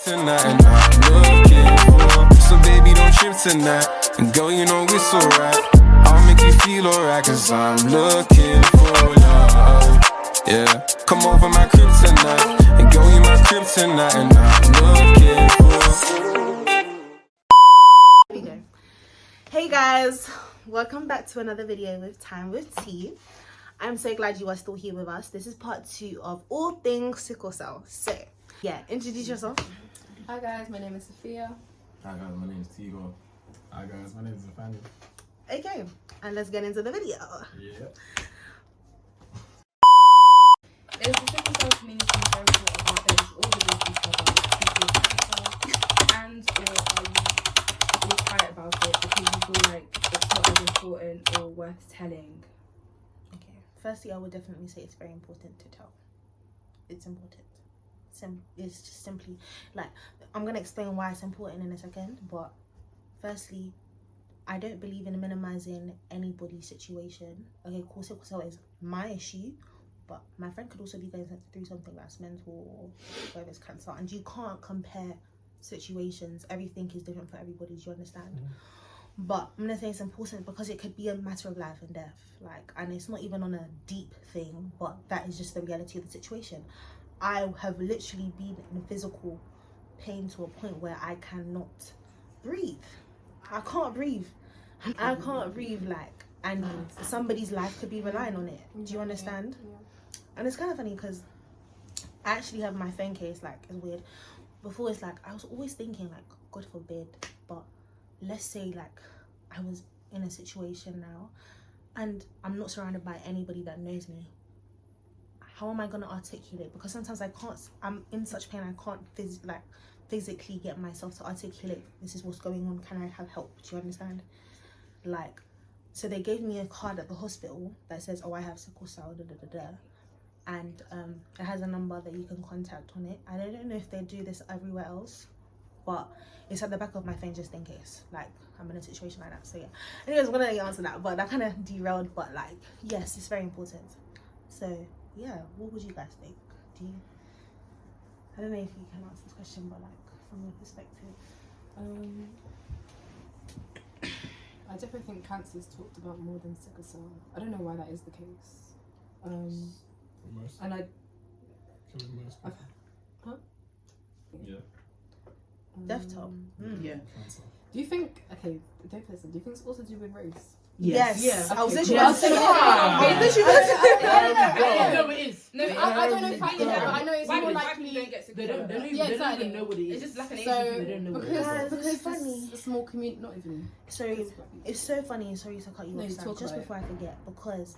tonight, and I'm looking for. So baby, don't trip tonight, and girl, you know it's alright. I'll make you feel alright, cause I'm looking for love. Yeah, come over my crib tonight, and girl, you my crib tonight, and I'm looking for. Hey guys, welcome back to another video with Time with Tea. I'm so glad you are still here with us. This is part 2 of all things sickle cell. So yeah, introduce yourself. Hi guys, my name is Sophia. Hi guys, my name is Tigo. Hi guys, my name is Nathaniel. Okay, and let's get into the video. Yeah. Is the sickle cell community very thought about those organizations about people with cancer, and or are you all quiet about it because you feel like it's not as important or worth telling? Okay, firstly, I would definitely say it's very important to tell. It's important. It's just simply like, I'm gonna explain why it's important in a second, but firstly, I don't believe in minimizing anybody's situation. Okay, cool, sickle cell is my issue, but my friend could also be going through something that's mental or whether it's cancer, and you can't compare situations. Everything is different for everybody. Do you understand? But I'm gonna say it's important because it could be a matter of life and death. Like, and it's not even on a deep thing, but that is just the reality of the situation. I have literally been in physical pain to a point where I cannot breathe. I can't breathe. I can't breathe, like, and somebody's life could be relying on it. Do you understand? Yeah. And it's kind of funny because I actually have my phone case, like, it's weird. Before, it's like, I was always thinking, like, God forbid, but let's say, like, I was in a situation now and I'm not surrounded by anybody that knows me. How am I going to articulate? Because sometimes I can't, I'm in such pain, I can't physically get myself to articulate, this is what's going on, can I have help? Do you understand? Like, so they gave me a card at the hospital that says, oh, I have sickle cell, and it has a number that you can contact on it. I don't know if they do this everywhere else, but it's at the back of my phone just in case, like, I'm in a situation like that. So yeah, anyways, I'm gonna let you answer that, but that kind of derailed. But like, yes, it's very important. So yeah, what would you guys think? I don't know if you can answer this question, but like, from your perspective. I definitely think cancer is talked about more than sickle cell. I don't know why that is the case. Most. And I. Most. Huh? Yeah. Death toll. Yeah. Cancer. Do you think? Okay, don't listen. Do you think it's also to do with race? Yes. Yeah. I was Okay, literally. cool. I was thinking. I was literally. No, it is. No, I don't know if I know, but I know it's Why more do likely. you don't get sick? They don't Yeah, exactly. exactly. Know what it is. It's just like an Asian So people. They don't know what it is. Guys, because it's funny. the small community, not even. Sorry, it's so funny. Sorry to cut you No, off, you Sam, talk just about before I forget, because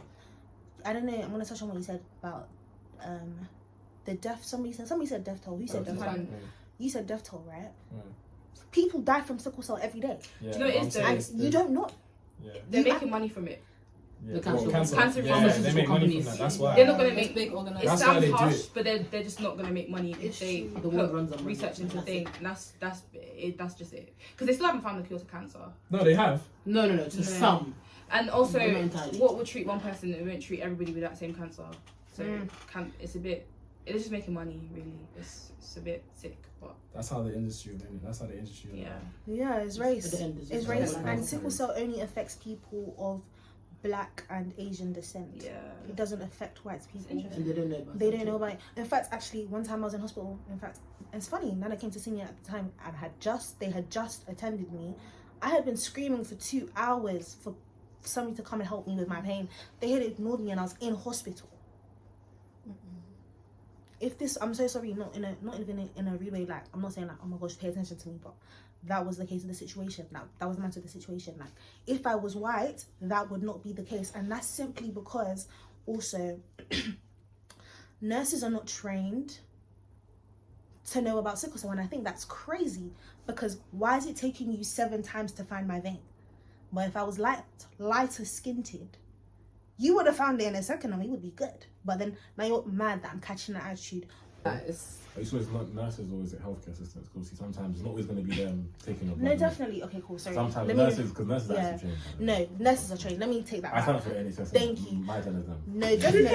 I don't know. I'm gonna touch on what you said about the death. Somebody said death toll. Who said death toll? You said death toll, right? People die from sickle cell every day. Yeah, Do you know what it is though? And you don't know. Yeah. They're making money from it. Yeah. The cancer Cancer Yeah, pharmaceutical they make money from companies. that. That's why. They're not gonna It's make. big It organization. That's why sounds they do harsh, it. but they're just not gonna make money if they The world runs on research into money. things. And that's it. That's just it. Because they still haven't found the cure to cancer. No, they have. No. To some. And also, Not entirely. what would treat one person, it won't treat everybody with that same cancer. So it's a bit. It's just making money, really. It's a bit sick, but That's how the industry. That's how the industry. yeah. Yeah, it's race. At the end, It's it's race, race. and sickle cell only affects people of Black and Asian descent. Yeah. It doesn't affect white people. interesting. And they don't know about They it. don't know about it. In fact, actually, one time I was in hospital. In fact, it's funny. Nana came to see me at the time, and they had just attended me. I had been screaming for 2 hours for somebody to come and help me with my pain. They had ignored me, and I was in hospital. If this, I'm so sorry, not even in a relay, like, I'm not saying like, oh my gosh, pay attention to me, but that was the case of the situation. That was the matter of the situation. Like, if I was white, that would not be the case, and that's simply because also nurses are not trained to know about sickle cell, and I think that's crazy, because why is it taking you 7 times to find my vein? But if I was lighter skinned, you would have found it in a second and we would be good. But then now you're mad that I'm catching that attitude. That is. I used to always not nurses, always at healthcare assistants. Because sometimes it's not always going to be them taking your blood. No, definitely. Okay, cool. Sorry. Sometimes Let nurses, because nurses yeah. actually train. No, nurses are trained. Let me take that I back. can't for the NHS. Thank you. My turn is them. No, definitely.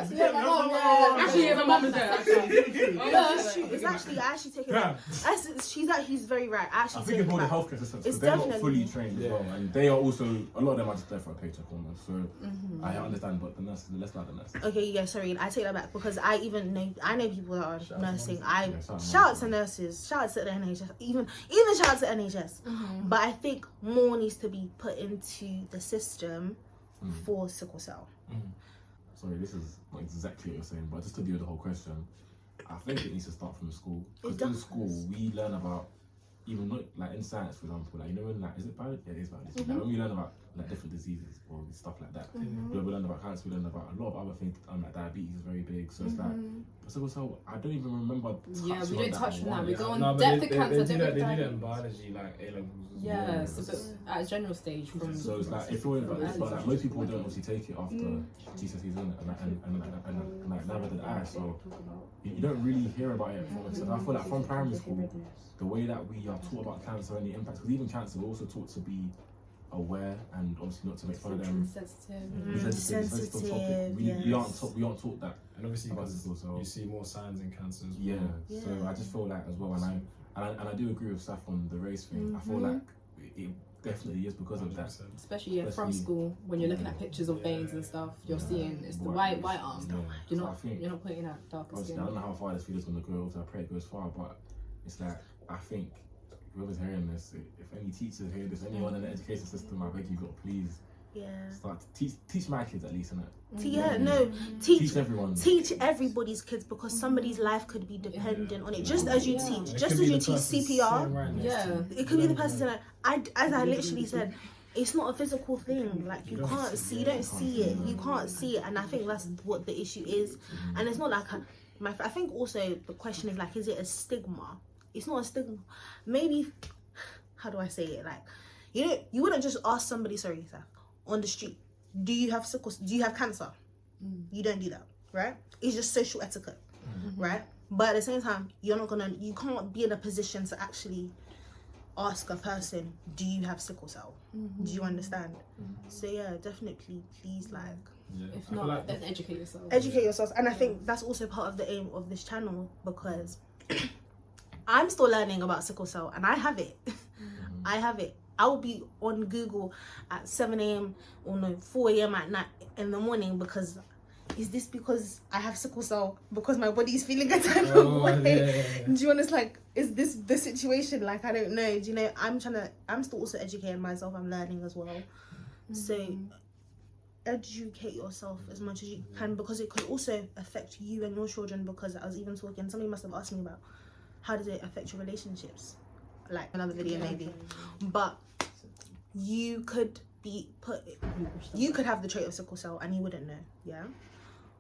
Actually, yeah, my mum is there. It's actually, I actually take it. He's very right. I I actually think take it's it more the back. healthcare systems It's because they're not definitely- fully trained as well, and they are also a lot of them are just there for a paycheck almost. So I understand, but the nurses, let's not the nurses. Okay, yeah, sorry, I take that back because I know people that are Shout out to nursing. nurses. Shout out to nurses, shout out to the NHS, even shout out to NHS. But I think more needs to be put into the system for sickle cell. Sorry, this is not exactly what you're saying, but just to deal with the whole question, I think it needs to start from school. Because in school, we learn about, even not like in science, for example, like you know when like is it biology? Yeah, it is biology. Like when we learn about like different diseases or stuff like that, we learn about cancer, we learn about a lot of other things. Like diabetes is very big, so it's like sickle cell. I don't even remember. Yeah, we don't touch on that. We go on No, but depth they of cancer. do that in diabetes. biology, like A levels. Yeah, so at a general stage from. So it's like if you're about this, but like most people don't obviously take it after GCSEs and like never did I. So you don't really hear about it from. So I feel like from primary school, the way that we are taught about cancer and the impacts, because even cancer, we're also taught to be aware and obviously not to make fun of them. Sensitive. Topic. We aren't taught that. And obviously, about because sickle cell. you see more signs in cancer as well. Yeah. So I just feel like as well, and I do agree with Saf on the race thing. I feel like it definitely is because of that. 100%. Especially from school, when you're looking at pictures of veins and stuff, you're seeing it's the white arm. Yeah. You're not putting that darker Obviously, skin. I don't know how far this video's gonna go. Obviously, I pray it goes far, but it's like I think whoever's hearing this, if any teachers hear this, anyone in the education system, I beg you, God, please start to teach my kids at least, innit? Teach everyone. Teach everybody's kids because somebody's life could be dependent on it. Just as you teach, just as you teach CPR, it could be the person that as I literally said. It's not a physical thing. Like you can't see, you don't see it. You can't see it, and I think that's what the issue is. And it's not like I think also the question is like, is it a stigma? It's not a stigma. Maybe, how do I say it? Like, you wouldn't just ask somebody, sorry, sir, on the street, do you have cancer? You don't do that, right? It's just social etiquette, right? But at the same time, you can't be in a position to actually ask a person, do you have sickle cell? Do you understand? So yeah, definitely, please, like, If not, then educate yourself. Educate yourselves. And I think that's also part of the aim of this channel, because I'm still learning about sickle cell and I have it. I have it. I will be on Google at 7 a.m. or no, 4 a.m. at night in the morning because is this because I have sickle cell? Because my body is feeling a type of way? Do you understand? Like, is this the situation? Like, I don't know. Do you know? I'm still also educating myself. I'm learning as well. So educate yourself as much as you can, because it could also affect you and your children. Because I was even talking, somebody must have asked me about how does it affect your relationships, like another video maybe, but you could have the trait of sickle cell and you wouldn't know, yeah,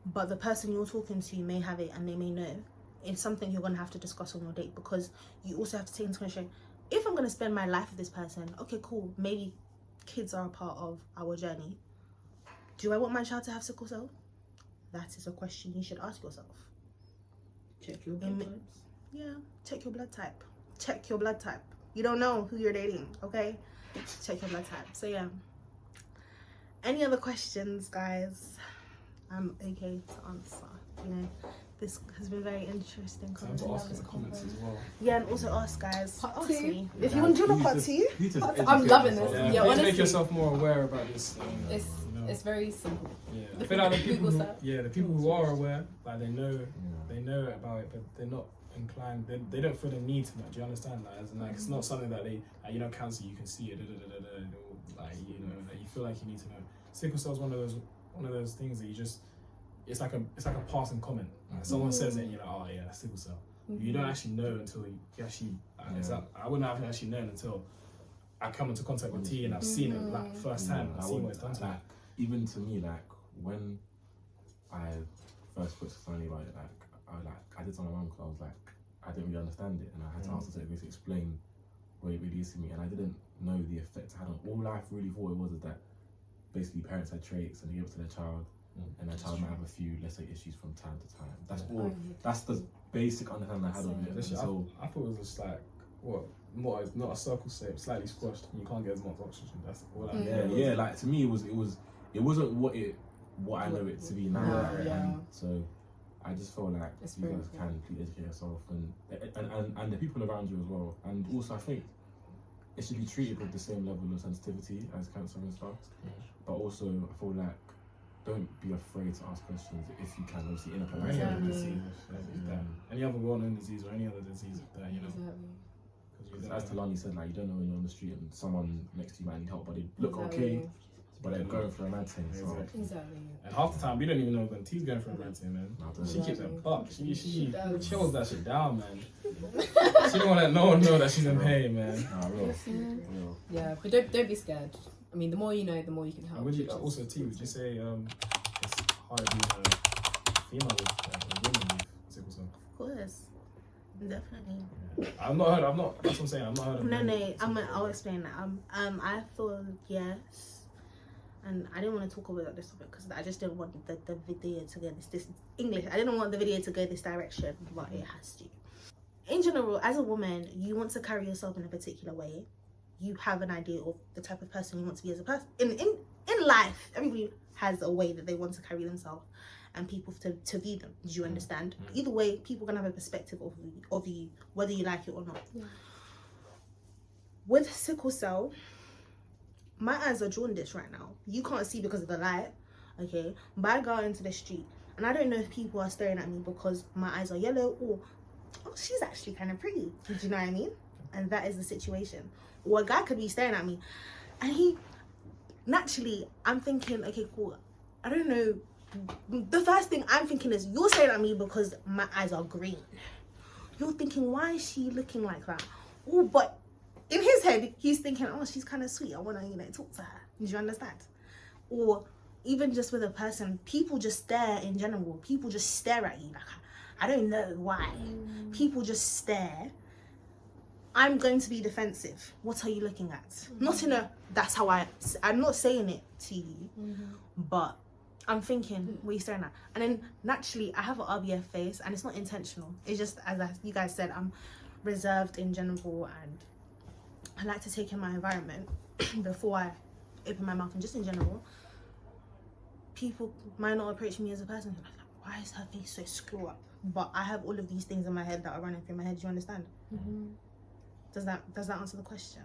but the person you're talking to may have it and they may know. It's something you're gonna have to discuss on your date, because you also have to take into consideration, if I'm gonna spend my life with this person, okay, cool, maybe kids are a part of our journey. Do I want my child to have sickle cell? That is a question you should ask yourself. Check your blood types. Yeah, check your blood type. Check your blood type. You don't know who you're dating, okay? Check your blood type. So yeah. Any other questions, guys? I'm okay to answer. You know, this has been very interesting. Time to ask in the comments as well. Yeah, and also ask, guys. Part Ask two. me. If you want to do a part two, I'm loving this. Yeah, Yeah, please honestly, make yourself more aware about this. it's very simple. Yeah, I Look feel at like the people, Google the people who are aware, like they know about it, but they're not inclined. They don't feel the need to know. Do you understand? Like, as in, like it's not something that they, cancer, you can see it. Like that you feel like you need to know. Sickle cell is one of those things that you just, it's like a passing comment. Like someone says it, and you're like, oh yeah, sickle cell. You don't actually know until you actually. I wouldn't have actually known until I come into contact with T and I've seen it like firsthand. I've seen what it's done to me. Even to me, like when I first spoke to Sunny about it, I did tell my mum because I was like, I didn't really understand it, and I had to ask her to basically explain what it really is to me, and I didn't know the effect it had on. All I really thought it was is that basically parents had traits and they give it to their child, and their child might have a few, let's say, issues from time to time. That's all. That's the basic understanding I had of it. So I thought it was just like not a circle shape, slightly squashed, and you can't get as much oxygen. That's all. yeah, like to me, it was it wasn't what I know it to be now. Yeah. And so I just feel like It's you very guys can please educate yourself and the people around you as well. And also I think it should be treated with the same level of sensitivity as cancer and stuff. But also I feel like don't be afraid to ask questions if you can, obviously in a Or any other Exactly. disease, if that, any other well-known disease or any other disease that you know. Exactly. Because As Talani said, like you don't know when you're on the street and someone next to you might need help, but they look okay, but they're going for a mad thing. So Exactly. Exactly. And half the time we don't even know when T's going for a rant, man. I don't She know. keeps it buck. She does. chills that shit down, man. She don't want to let no one know that she's in pain, man. Nah, real. Real. Yeah, but don't be scared. I mean, the more you know, the more you can help. And would you also T? Would you say it's hard being a female with a woman with sickle cell? Of course, definitely. I've not heard. That's what I'm saying. I've not heard of. No. I'll explain that. I feel yes, and I didn't want to talk about this topic because I just didn't want the video to go this English. I didn't want the video to go this direction, but it has to. In general, as a woman, you want to carry yourself in a particular way. You have an idea of the type of person you want to be as a person. In life, everybody has a way that they want to carry themselves and people to view them. Do you understand? Either way, people can have a perspective of you, whether you like it or not. Yeah. With sickle cell, my eyes are jaundiced right now. You can't see because of the light, okay? But I go out into the street and I don't know if people are staring at me because my eyes are yellow or, oh, she's actually kind of pretty. Do you know what I mean? And that is the situation. Or a guy could be staring at me and he, naturally, I'm thinking, okay, cool. I don't know. The first thing I'm thinking is, you're staring at me because my eyes are green. You're thinking, why is she looking like that? Oh, but in his head, he's thinking, oh, she's kind of sweet. I want to, talk to her. Do you understand? Or even just with a person, people just stare in general. People just stare at you. Like, I don't know why. People just stare. I'm going to be defensive. What are you looking at? Not in a, that's how I'm not saying it to you, but I'm thinking, what are you staring at? And then naturally, I have an RBF face and it's not intentional. It's just, you guys said, I'm reserved in general and I like to take in my environment before I open my mouth. And just in general, people might not approach me as a person. Like, why is her face so screw up? But I have all of these things in my head that are running through my head. Do you understand? Does that answer the question?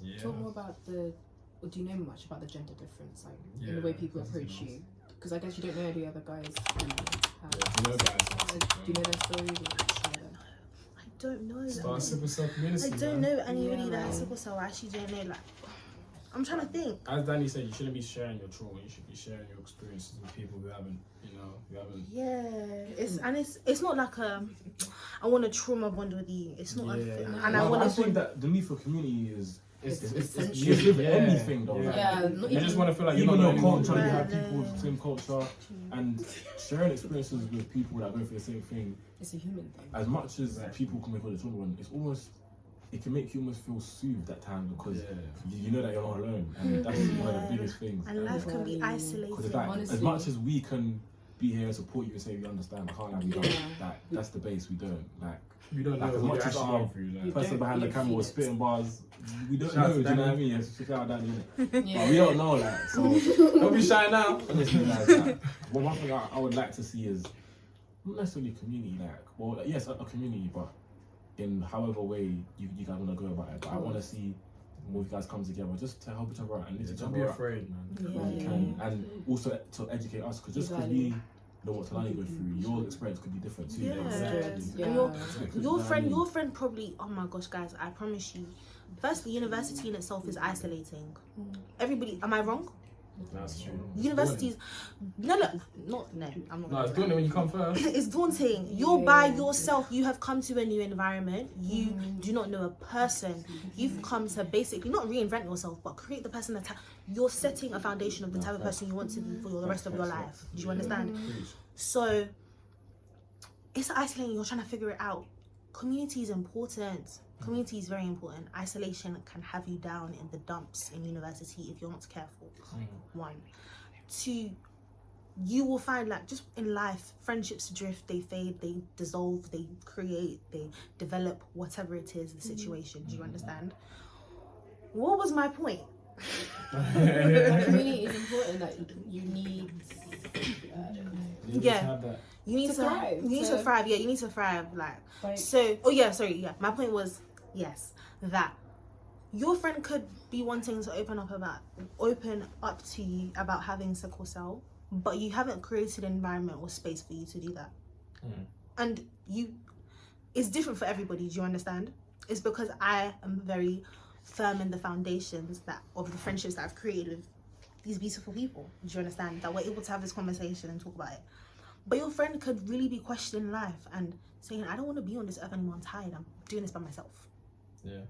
Yeah. Talk more about or do you know much about the gender difference, like in the way people approach you? Because I guess you don't know any other guys who have. Do you know guys? Do you know their stories? I don't know. Start a sickle cell community. I don't know anybody Yeah, that has man. sickle cell. I actually don't know. Like, I'm trying to think. As Danny said, you shouldn't be sharing your trauma. You should be sharing your experiences with people who haven't. Yeah, it's not like I want to trauma bond with you. It's not a thing. And I I want think to. that the need for community is It's with anything though. Yeah. Like, not You just want to feel like you're even not your the only culture, one. you have Yeah. people with the same culture, and sharing experiences with people that go through the same thing. It's a human thing. As much as people can make all the children, it can make you almost feel soothed at times because you know that you're not alone, and that's one of the biggest things. And life can be isolating. Because it's like, Honestly. as much as we can be here and support you and say we understand, I can't lie, we don't. Like, that's the base, we don't. Like, We don't know Like, as what much you're as actually our going through. the Like. person behind the you camera feel was it. spitting bars, we don't Shout out know, to do you know what I Danny. mean? Yes, check out Danny, innit? Yeah. But we don't know, like, so Don't be shy now. honestly, like, one thing I would like to see is not necessarily a community, yes, a community, but in however way you guys want to go about it. But I want to see more of you guys come together just to help each other out and lift each Don't other be up afraid, man. when you can, and also to educate us, because just because we know what Talani go through, your experience could be different too. Yeah. Yeah. And your friend probably, oh my gosh, guys, I promise you. Firstly, university in itself is isolating. Everybody, am I wrong? That's true. Universities, no, I'm not. No, gonna it's do doing it when you come first. It's daunting. You're by yourself. You have come to a new environment. You do not know a person. You've come to basically not reinvent yourself, but create the person that you're setting a foundation of the type of person you want to be for the rest of your life. Do you understand? So it's isolating. You're trying to figure it out. Community is important. Community is very important. Isolation can have you down in the dumps in university if you're not careful. 1, 2, you will find, like, just in life, friendships drift, they fade, they dissolve, they create, they develop, whatever it is, the situation. Do you understand? What was my point? Community is important. Like you need. You Yeah. just have that. You need To to thrive, You need so- to thrive. Yeah, you need to thrive. Like Like, so. Oh yeah, sorry. Yeah, my point was yes that your friend could be wanting to open up to you about having sickle cell, but you haven't created an environment or space for you to do that. And it's different for everybody. Do you understand? It's because I am very firm in the foundations of the friendships that I've created with these beautiful people. Do you understand? That we're able to have this conversation and talk about it. But your friend could really be questioning life and saying, I don't want to be on this earth anymore. I'm tired. I'm doing this by myself. Yeah.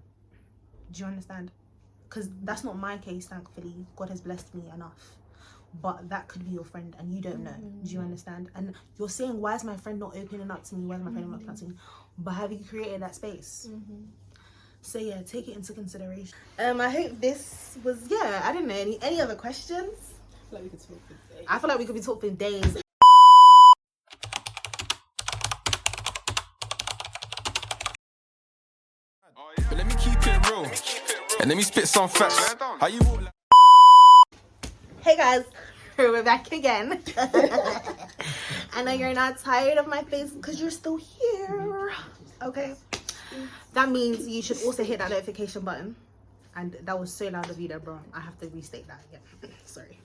Do you understand? Because that's not my case, thankfully. God has blessed me enough. But that could be your friend and you don't know. Do you understand? And you're saying, why is my friend not opening up to me? Why is my friend not opening up to me? But have you created that space? So yeah, take it into consideration. I hope this was, I don't know, any other questions? I feel like we could talk for days. I feel like we could be talking for days. But let me keep it real. And let me spit some facts. How you walk like Hey guys, we're back again. I know you're not tired of my face because you're still here. Okay. That means you should also hit that notification button. And that was so loud of you there, bro. I have to restate that again. Sorry.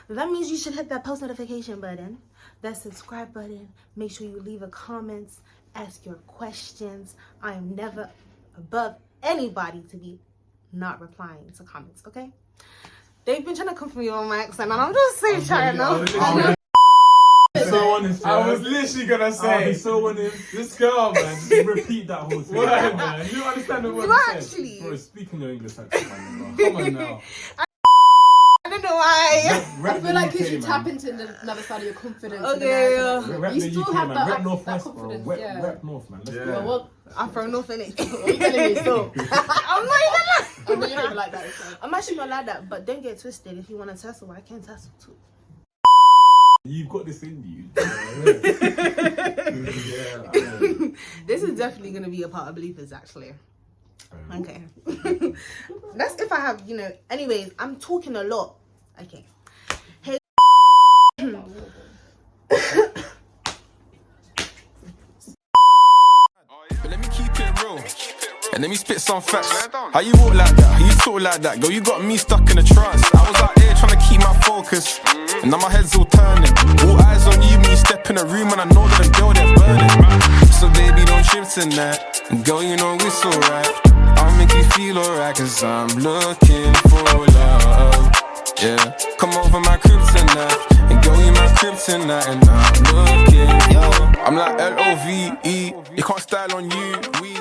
That means you should hit that post notification button, that subscribe button. Make sure you leave a comment, ask your questions. I am never above anybody to be not replying to comments, okay? They've been trying to come for me on my accent, and I'm just so tired now. So honest. I was literally gonna I'll say, be so honest. this girl, man. Just repeat that whole thing. Word, man. You understand what You I'm saying? actually, Bro, speaking your English accent, man. Come on now. I don't know why. I feel like you should tap into another side of your confidence. Okay, and You you still have man. that, Rep that Northwest, bro. confidence. Rep North, man. Let's Yeah. go. Well, what? I'm from North innit? What are you telling me still? I'm not even like. I know you're not even like that. So. I'm actually not like that, but don't get twisted. If you want to tussle, I can tussle too. You've got this in you. This is definitely going to be a part of Believers, actually. Okay. That's if I have, anyways, I'm talking a lot. Okay. Hey. But let me keep it real. And let me spit some facts. How you walk like that? How you talk like that? Girl, you got me stuck in a trance. I was out here trying to keep my focus. And now my head's all turning. All eyes on you when you step in a room, and I know that the girl they're burning. So baby, don't trip tonight. And girl, you know it's alright. I'll make you feel alright, cause I'm looking for love. Yeah, come over my crib tonight. And girl, you my crib tonight. And I'm looking, I'm like Love. You can't style on you, we